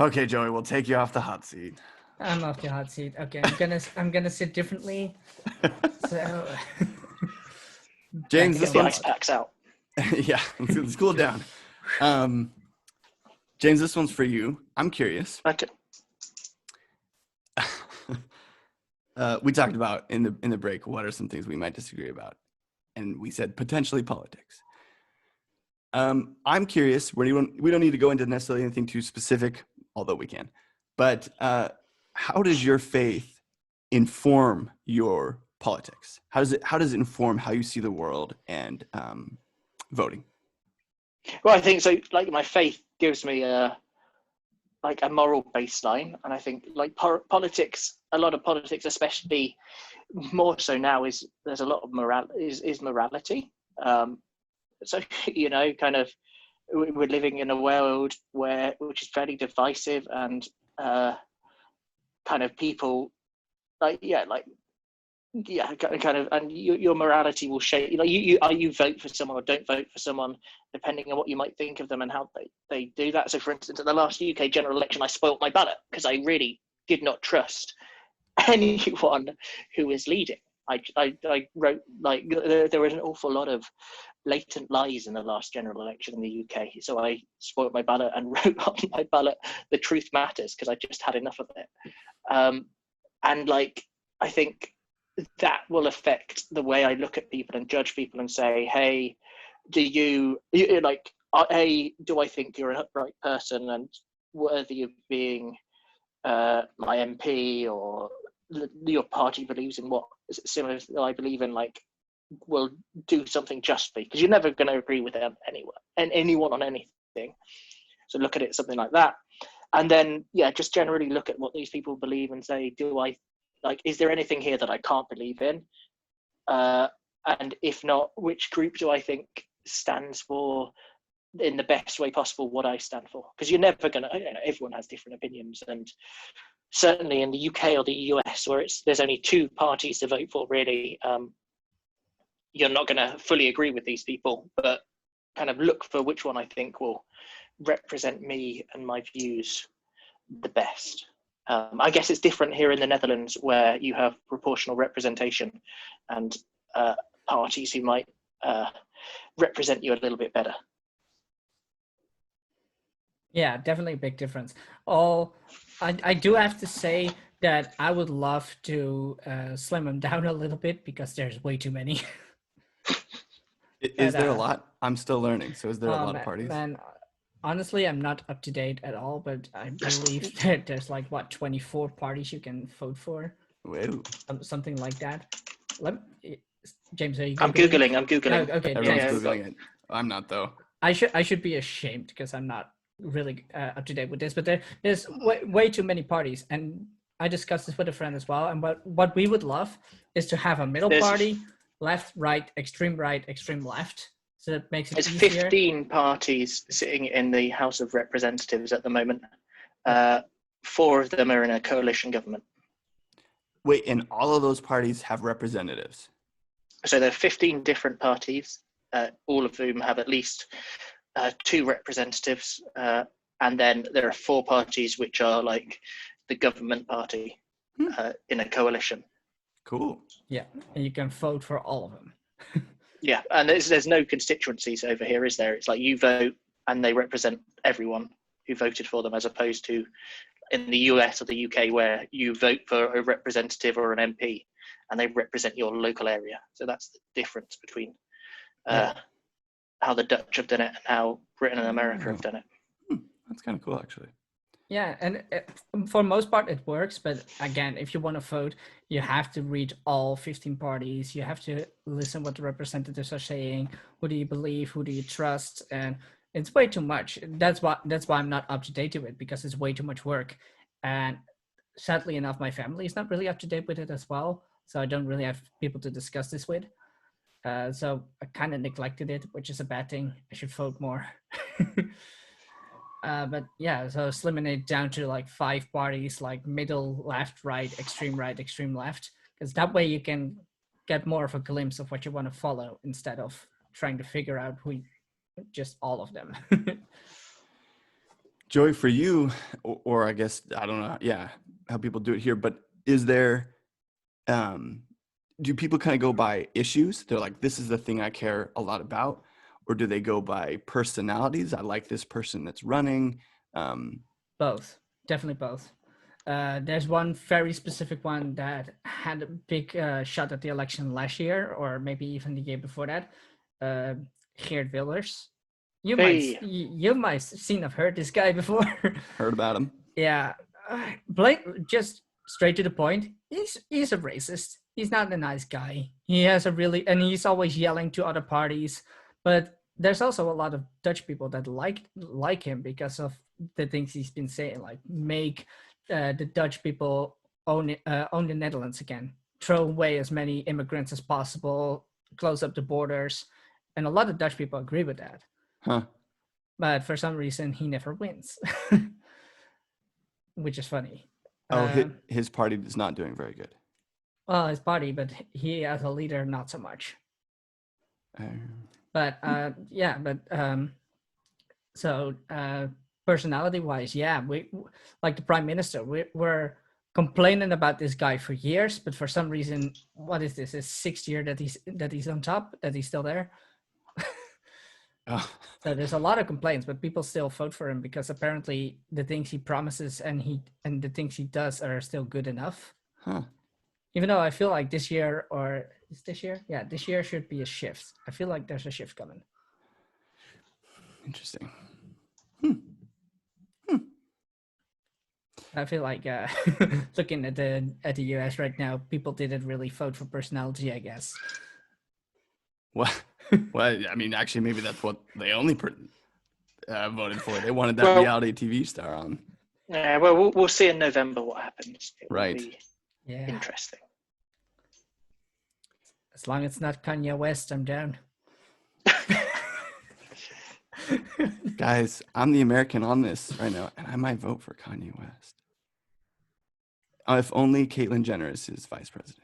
Okay, Joey, we'll take you off the hot seat. I'm off the hot seat. Okay, I'm gonna sit differently. So James, thinking this a The one's ice lot. packs out. yeah, let's cool it down. James, this one's for you. I'm curious. Okay. We talked about in the break what are some things we might disagree about, and we said potentially politics. I'm curious. We don't need to go into necessarily anything too specific, although we can. But how does your faith inform your politics? How does it inform how you see the world and voting? Well, I think so. Like my faith gives me a moral baseline, and I think like politics, a lot of politics, especially more so now, is there's a lot of morality. So kind of we're living in a world which is fairly divisive, and kind of people kind of, and your morality will shape. You vote for someone or don't vote for someone depending on what you might think of them and how they do that. So, for instance, at the last UK general election, I spoilt my ballot because I really did not trust anyone who was leading. I wrote there was an awful lot of blatant lies in the last general election in the UK. So I spoilt my ballot and wrote on my ballot, "The truth matters," because I just had enough of it. And I think that will affect the way I look at people and judge people and say, hey, do I think you're an upright person and worthy of being my MP, or your party believes in what is similar to I believe in, will do something justly, because you're never going to agree with anyone on anything. So look at it something like that. And then, just generally look at what these people believe and say, is there anything here that I can't believe in? And if not, which group do I think stands for, in the best way possible, what I stand for? Because you're never going to, everyone has different opinions. And certainly in the UK or the US, where there's only two parties to vote for, really, you're not going to fully agree with these people, but kind of look for which one I think will represent me and my views the best. I guess it's different here in the Netherlands, where you have proportional representation and parties who might represent you a little bit better. Yeah, definitely a big difference. I do have to say that I would love to slim them down a little bit, because there's way too many. Is there a lot? I'm still learning. So is there a lot of parties? Man, honestly, I'm not up to date at all, but I believe that there's 24 parties you can vote for. Whoa. Something like that. James, are you Googling? I'm Googling. Oh, okay, Everyone's Googling it. I'm not, though. I should be ashamed, because I'm not really up to date with this, but there's way too many parties, and I discussed this with a friend as well. And what we would love is to have a middle party, left, right, extreme left. So that makes it easier. There's 15 parties sitting in the House of Representatives at the moment. 4 of them are in a coalition government. Wait, and all of those parties have representatives? So there are 15 different parties, all of whom have at least 2 representatives. And then there are 4 parties which are like the government party in a coalition. Cool. Yeah, and you can vote for all of them. Yeah, and there's no constituencies over here, is there? It's like you vote and they represent everyone who voted for them, as opposed to in the US or the UK, where you vote for a representative or an MP and they represent your local area. So that's the difference between how the Dutch have done it and how Britain and America have done it. That's kind of cool, actually. Yeah, and for most part it works, but again, if you want to vote, you have to read all 15 parties. You have to listen what the representatives are saying. Who do you believe? Who do you trust? And it's way too much. That's why I'm not up to date to it, because it's way too much work. And sadly enough, my family is not really up to date with it as well, so I don't really have people to discuss this with. So I kind of neglected it, which is a bad thing. I should vote more. But yeah, so slimming it down to 5 parties, like middle, left, right, extreme left, because that way you can get more of a glimpse of what you want to follow, instead of trying to figure out just all of them. Joey, for you, or I guess, I don't know, yeah, how people do it here, but is there, do people kind of go by issues? They're like, this is the thing I care a lot about. Or do they go by personalities? I like this person that's running. Both, definitely both. There's one very specific one that had a big shot at the election last year, or maybe even the year before that. Geert Wilders. Hey, You might seen have heard this guy before. Heard about him? Yeah, Blake, just straight to the point. He's a racist. He's not a nice guy. He has a really, and he's always yelling to other parties. But there's also a lot of Dutch people that like him because of the things he's been saying, like make the Dutch people own the Netherlands again, throw away as many immigrants as possible, close up the borders, and a lot of Dutch people agree with that. Huh. But for some reason, he never wins, which is funny. Oh, his party is not doing very good. Well, his party, but he as a leader, not so much. But yeah, but so personality-wise, yeah, we like the prime minister. We're complaining about this guy for years, but for some reason, what is this? His sixth year that he's on top, that he's still there. Oh. So there's a lot of complaints, but people still vote for him because apparently the things he promises and the things he does are still good enough. Huh. Even though I feel like this year, or is this year? Yeah, this year should be a shift. I feel like there's a shift coming. Interesting. I feel like looking at the US right now, people didn't really vote for personality, I guess. Well, I mean, actually, maybe that's what they only voted for. They wanted that reality TV star on. Yeah, well, we'll see in November what happens. It will Right. be Yeah. interesting. As long as it's not Kanye West, I'm down. Guys, I'm the American on this right now, and I might vote for Kanye West. If only Caitlyn Jenner is his vice president.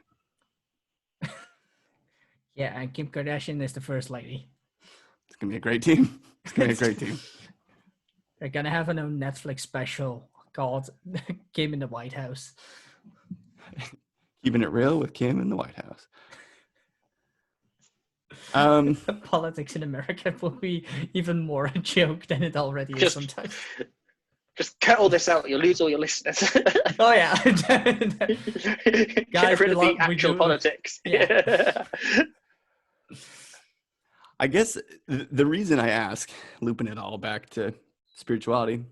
Yeah, and Kim Kardashian is the first lady. It's going to be a great team. It's going to be a great team. They're going to have a new Netflix special called Kim in the White House. Keeping it real with Kim in the White House. Politics in America will be even more a joke than it already is sometimes. Just cut all this out. You'll lose all your listeners. Oh, yeah. Get rid of the actual politics. Yeah. I guess the reason I ask, looping it all back to spirituality,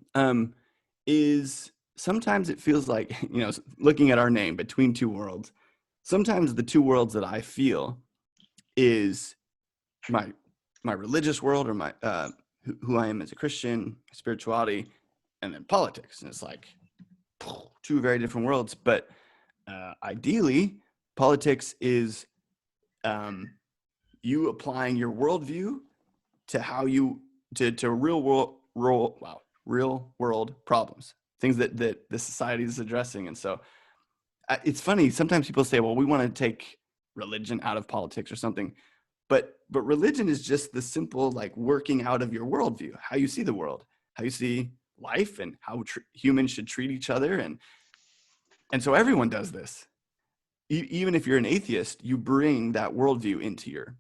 is sometimes it feels like, looking at our name, Between Two Worlds, sometimes the two worlds that I feel is my religious world, or my who I am as a Christian, spirituality, and then politics. And it's like two very different worlds. But ideally, politics is you applying your worldview to how you to real world problems, things that the society is addressing. And so it's funny, sometimes people say, well, we want to take religion out of politics or something, but religion is just the simple, like, working out of your worldview, how you see the world, how you see life, and how humans should treat each other. And so everyone does this. Even if you're an atheist, you bring that worldview into your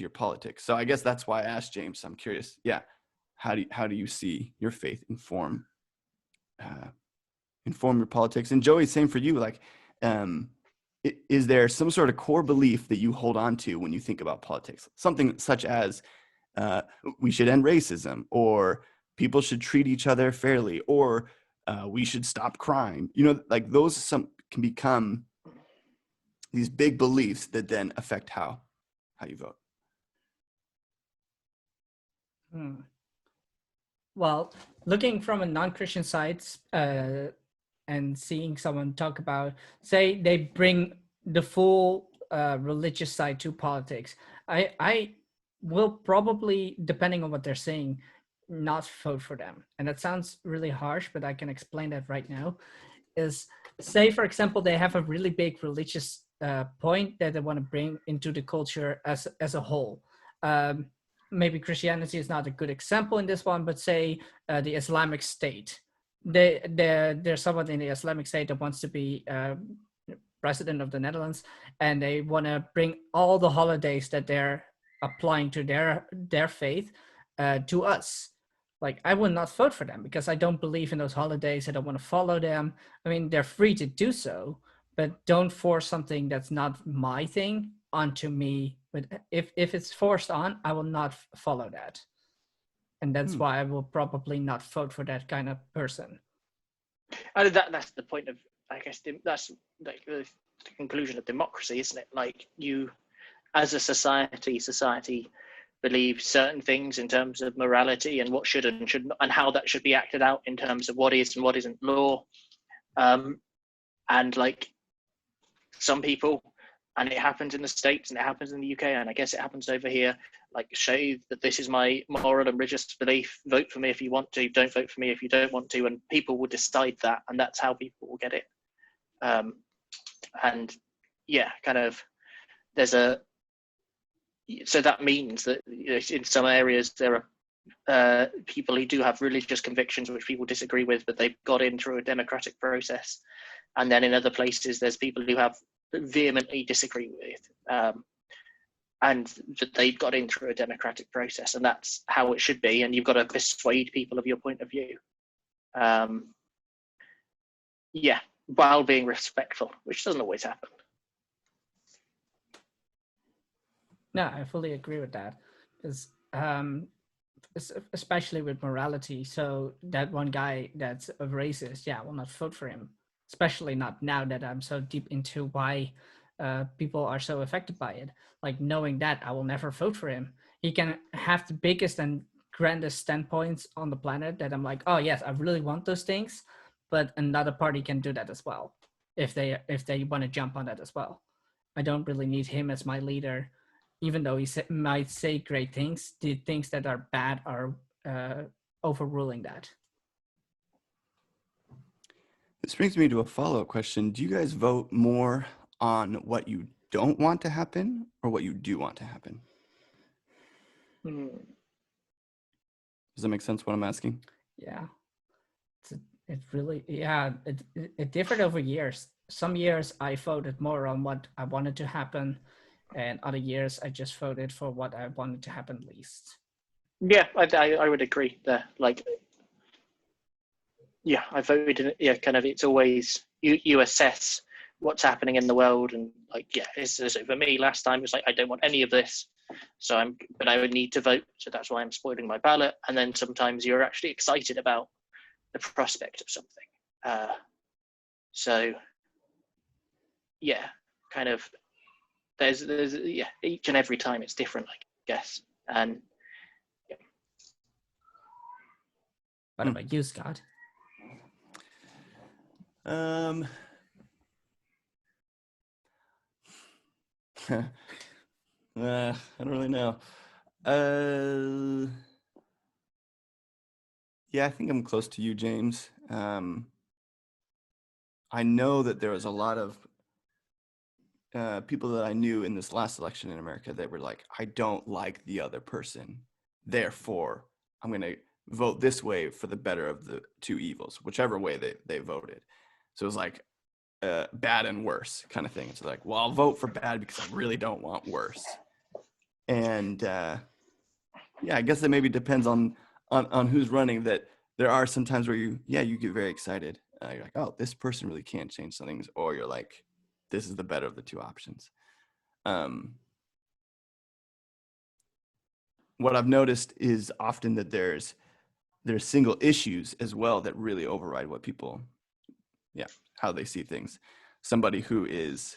politics. So I guess that's why I asked James. I'm curious. Yeah, how do you see your faith inform your politics? And Joey, same for you. Like, is there some sort of core belief that you hold on to when you think about politics? Something such as we should end racism, or people should treat each other fairly, or we should stop crime. Like those can become these big beliefs that then affect how you vote. Well, looking from a non-Christian side and seeing someone talk about, say they bring the full religious side to politics, I will probably, depending on what they're saying, not vote for them. And that sounds really harsh, but I can explain that right now. Is, say, for example, they have a really big religious point that they want to bring into the culture as a whole. Maybe Christianity is not a good example in this one, but say the Islamic State. there's someone in the Islamic State that wants to be president of the Netherlands, and they want to bring all the holidays that they're applying to their faith to us. Like, I would not vote for them because I don't believe in those holidays. I don't want to follow them. I mean, they're free to do so, but don't force something that's not my thing onto me. But if it's forced on, I will not follow that. And that's why I will probably not vote for that kind of person. And that's the point of, I guess, that's like the conclusion of democracy, isn't it? Like, you, as a society believes certain things in terms of morality and what should and shouldn't, and how that should be acted out in terms of what is and what isn't law. And like, some people, and it happens in the States and it happens in the UK, and I guess it happens over here, like, show that this is my moral and religious belief, vote for me if you want to, don't vote for me if you don't want to, and people will decide that, and that's how people will get it. And yeah, kind of, so that means that, you know, in some areas there are people who do have religious convictions which people disagree with, but they've got in through a democratic process. And then in other places, there's people who have vehemently disagree with, and that they've got in through a democratic process, and that's how it should be. And you've got to persuade people of your point of view. Yeah, while being respectful, which doesn't always happen. No, I fully agree with that, because especially with morality. So that one guy that's a racist, yeah, I will not vote for him, especially not now that I'm so deep into why people are so affected by it. Like, knowing that, I will never vote for him. He can have the biggest and grandest standpoints on the planet that I'm like, oh yes, I really want those things, but another party can do that as well if they want to jump on that as well. I don't really need him as my leader, even though he might say great things. The things that are bad are overruling that. This brings me to a follow-up question. Do you guys vote more on what you don't want to happen or what you do want to happen? Does that make sense what I'm asking? Yeah. It really, yeah, it differed over years. Some years I voted more on what I wanted to happen, and other years I just voted for what I wanted to happen least. Yeah, I would agree there. Like, yeah, I voted in, yeah, kind of, it's always, you assess what's happening in the world, and like, yeah, so for me last time it was like, I don't want any of this, but I would need to vote, so that's why I'm spoiling my ballot. And then sometimes you're actually excited about the prospect of something. So yeah, kind of, there's yeah, each and every time it's different, I guess. And yeah. What about you, Scott? I don't really know. Yeah, I think I'm close to you, James. I know that there was a lot of people that I knew in this last election in America that were like, I don't like the other person, therefore I'm going to vote this way for the better of the two evils, whichever way they voted. So it was like bad and worse kind of thing. It's like, well, I'll vote for bad because I really don't want worse. And yeah, I guess that maybe depends on who's running. That there are some times where you get very excited. You're like, oh, this person really can change some things, or you're like, this is the better of the two options. What I've noticed is often that there's single issues as well that really override what people, how they see things. Somebody who is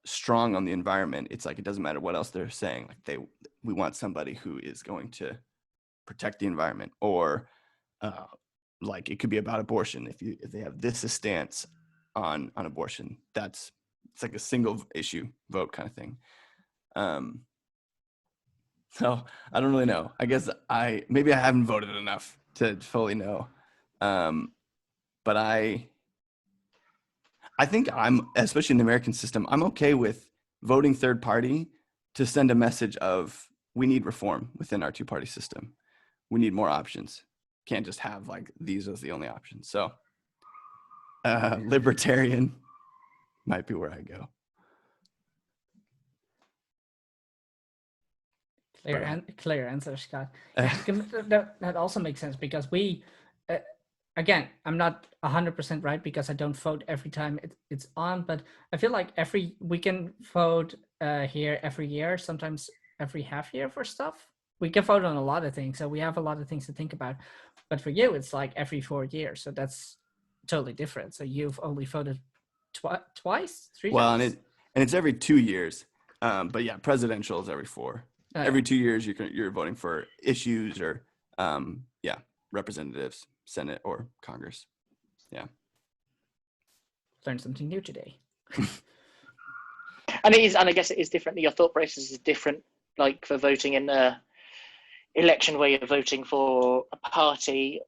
strong on the environment, it's like, it doesn't matter what else they're saying. Like we want somebody who is going to protect the environment, or like it could be about abortion. If they have this stance on abortion, it's like a single issue vote kind of thing. So I don't really know. I guess maybe I haven't voted enough to fully know. But I think especially in the American system, I'm okay with voting third party to send a message of, we need reform within our two-party system. We need more options. can't just have like these as the only option. So libertarian might be where I go. Clear answer, Scott. Yeah, that also makes sense because we, again, I'm not 100% right because I don't vote every time it's on, but I feel like we can vote here every year, sometimes every half year for stuff. We can vote on a lot of things, so we have a lot of things to think about. But for you, it's like every 4 years, so that's totally different. So you've only voted twice, 3 Well, times? and it's every 2 years. But yeah, presidential is every 4. Every 2 years you're voting for issues or representatives, Senate or Congress. Yeah. Learned something new today. And I guess it is different. Your thought process is different, like for voting in a election where you're voting for a party,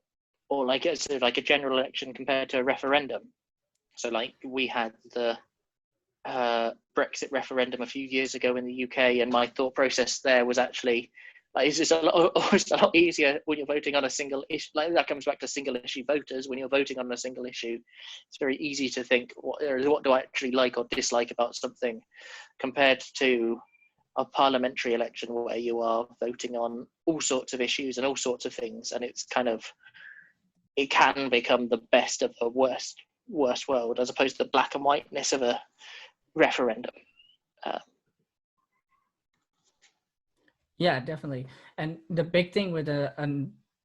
or like it's sort of like a general election compared to a referendum. So like we had the Brexit referendum a few years ago in the UK, and my thought process there was actually like it's just a lot easier when you're voting on a single issue. Like that comes back to single issue voters. When you're voting on a single issue, it's very easy to think what do I actually like or dislike about something, compared to a parliamentary election where you are voting on all sorts of issues and all sorts of things, and it's kind of, it can become the best of the worst world as opposed to the black and whiteness of a referendum. Yeah, definitely. And the big thing with a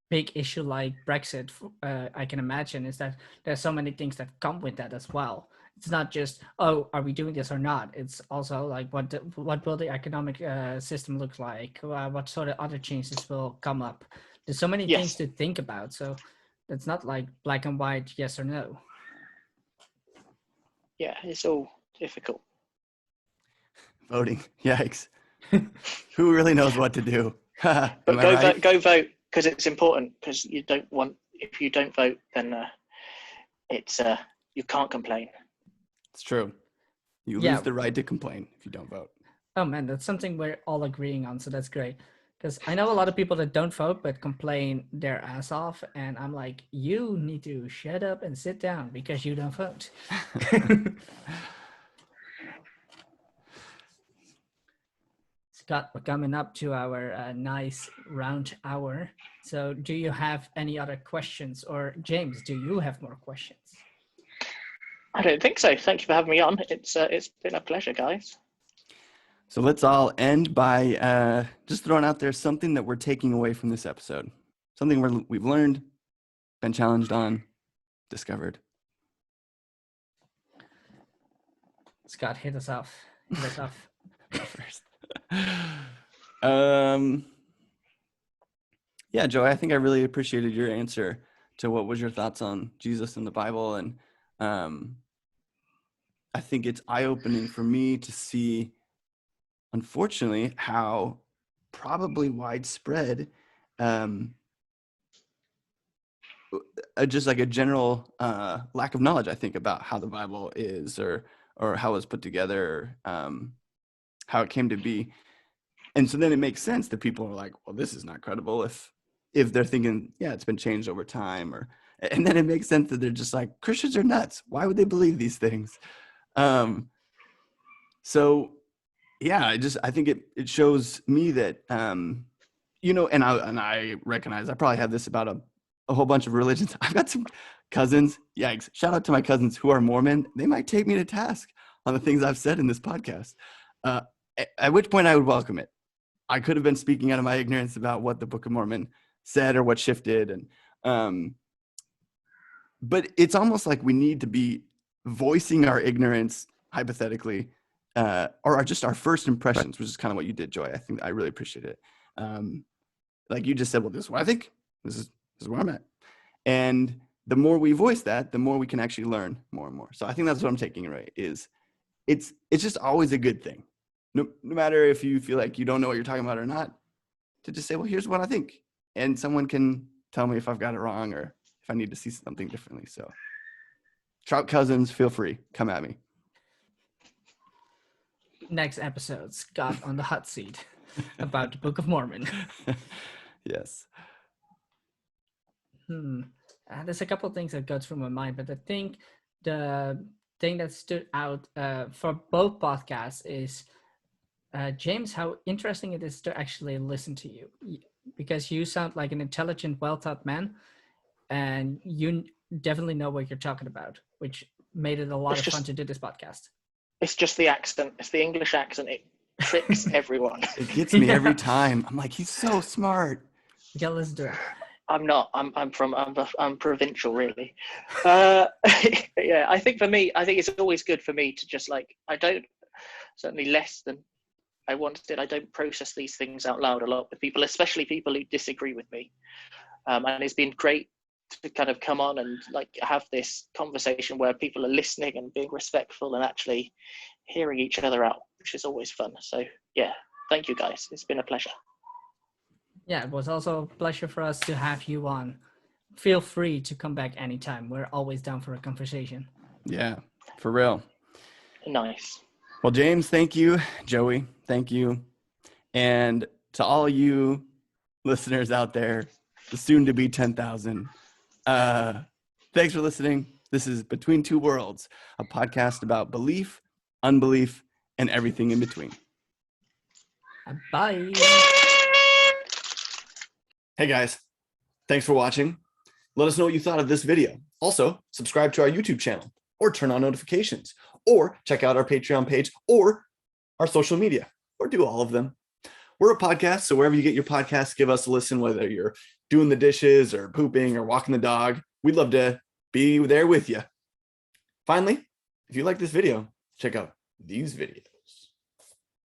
big issue like Brexit, I can imagine, is that there's so many things that come with that as well. It's not just, oh, are we doing this or not? It's also like, what will the economic system look like? What sort of other changes will come up? There's so many things to think about. So it's not like black and white, yes or no. Yeah, it's all difficult. Voting, yikes. Who really knows what to do? But go vote because it's important, because you don't want, if you don't vote, then it's you can't complain. It's true. You lose the right to complain if you don't vote. Oh man, that's something we're all agreeing on, so that's great. Because I know a lot of people that don't vote but complain their ass off, and I'm like, you need to shut up and sit down because you don't vote. Scott, we're coming up to our nice round hour. So do you have any other questions? Or James, do you have more questions? I don't think so. Thank you for having me on. It's been a pleasure, guys. So let's all end by just throwing out there something that we're taking away from this episode. Something we've learned, been challenged on, discovered. Scott, hit us off. First. Yeah, Joey, I think I really appreciated your answer to what was your thoughts on Jesus and the Bible. And I think it's eye-opening for me to see, unfortunately, how probably widespread just like a general lack of knowledge, I think, about how the Bible is or how it was put together, how it came to be. And so then it makes sense that people are like, well, this is not credible if they're thinking, yeah, it's been changed over time. And then it makes sense that they're just like, Christians are nuts. Why would they believe these things? So yeah, I think it shows me that, and I recognize I probably have this about a whole bunch of religions. I've got some cousins, yikes, shout out to my cousins who are Mormon. They might take me to task on the things I've said in this podcast, at which point I would welcome it. I could have been speaking out of my ignorance about what the Book of Mormon said or what shifted. But it's almost like we need to be voicing our ignorance, hypothetically, or just our first impressions, which is kind of what you did, Joy. I think I really appreciate it. Like you just said, well, this is what I think. This is where I'm at. And the more we voice that, the more we can actually learn more and more. So I think that's what I'm taking away is it's just always a good thing. No matter if you feel like you don't know what you're talking about or not, to just say, well, here's what I think. And someone can tell me if I've got it wrong or if I need to see something differently. So Trout cousins, feel free. Come at me. Next episode, Scott on the hot seat about the Book of Mormon. Yes. There's a couple of things that go through my mind, but I think the thing that stood out for both podcasts is James, how interesting it is to actually listen to you, because you sound like an intelligent, well-thought man, and you definitely know what you're talking about, which made it a lot of fun to do this podcast. It's just the accent. It's the English accent. It tricks everyone. It gets me every time. I'm like, he's so smart. You gotta listen to it. I'm not. I'm provincial, really. Yeah, I think for me, I think it's always good for me to just like, I don't, certainly less than I once did. I don't process these things out loud a lot with people, especially people who disagree with me. And it's been great to kind of come on and like have this conversation where people are listening and being respectful and actually hearing each other out, which is always fun. So yeah, thank you guys. It's been a pleasure. Yeah, it was also a pleasure for us to have you on. Feel free to come back anytime. We're always down for a conversation. Yeah, for real. Nice. Well, James, thank you. Joey, thank you. And to all you listeners out there, the soon to be 10,000, thanks for listening. This is Between Two Worlds, a podcast about belief, unbelief, and everything in between. Bye. Hey guys, thanks for watching. Let us know what you thought of this video. Also, subscribe to our YouTube channel or turn on notifications or check out our Patreon page or our social media or do all of them. We're a podcast, so wherever you get your podcasts, give us a listen, whether you're doing the dishes or pooping or walking the dog. We'd love to be there with you. Finally, if you like this video, check out these videos.